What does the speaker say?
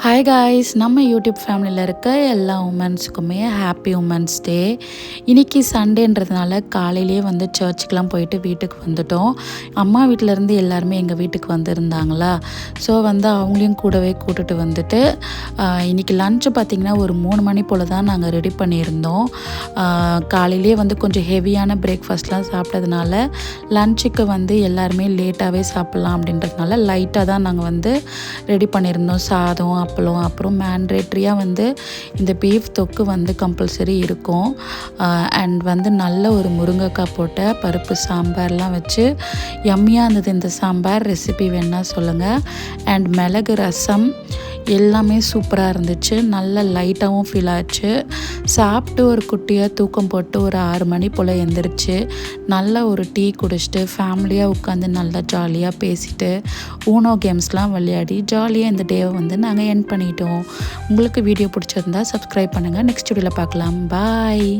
Hi guys, நம்ம YouTube ஃபேமிலியில் இருக்க எல்லா உமன்ஸுக்குமே ஹாப்பி உமன்ஸ் டே. இன்றைக்கி சண்டேன்றதுனால காலையிலேயே வந்து சர்ச்சுக்கெலாம் போயிட்டு வீட்டுக்கு வந்துட்டோம். அம்மா வீட்டிலேருந்து எல்லாருமே எங்கள் வீட்டுக்கு வந்திருந்தாங்களா, ஸோ வந்து அவங்களையும் கூடவே கூட்டிட்டு வந்துட்டு இன்றைக்கி லன்ச்சு பார்த்திங்கன்னா ஒரு 3 மணி போல் தான் நாங்கள் ரெடி பண்ணியிருந்தோம். காலையிலேயே வந்து கொஞ்சம் ஹெவியான பிரேக்ஃபாஸ்ட்லாம் சாப்பிட்டதுனால லன்ச்சுக்கு வந்து எல்லாருமே லேட்டாகவே சாப்பிட்லாம் அப்படின்றதுனால லைட்டாக தான் நாங்கள் வந்து ரெடி பண்ணியிருந்தோம். சாதம், அப்பளம், அப்புறம் மேண்ட்ரேட்ரியாக வந்து இந்த பீஃப் தொக்கு வந்து கம்பல்சரி இருக்கும். அண்ட் வந்து நல்ல ஒரு முருங்கைக்காய் போட்ட பருப்பு சாம்பார்லாம் வச்சு யம்மியாக இருந்தது இந்த சாம்பார். ரெசிபி வேணால் சொல்லுங்கள். அண்ட் மிளகு ரசம் எல்லாமே சூப்பராக இருந்துச்சு. நல்ல லைட்டாகவும் ஃபீல் ஆச்சு. சாப்பிட்டு ஒரு குட்டியாக தூக்கம் போட்டு ஒரு 6 மணி போல் எழுந்திரிச்சு நல்ல ஒரு டீ குடிச்சிட்டு ஃபேமிலியாக உட்காந்து நல்லா ஜாலியாக பேசிட்டு ஊனோ கேம்ஸ்லாம் விளையாடி ஜாலியாக இந்த டேவை வந்து நாங்கள் எண்ட் பண்ணிட்டோம். உங்களுக்கு வீடியோ பிடிச்சிருந்தா சப்ஸ்கிரைப் பண்ணுங்கள். நெக்ஸ்ட் வீடியோவில் பார்க்கலாம். பாய்.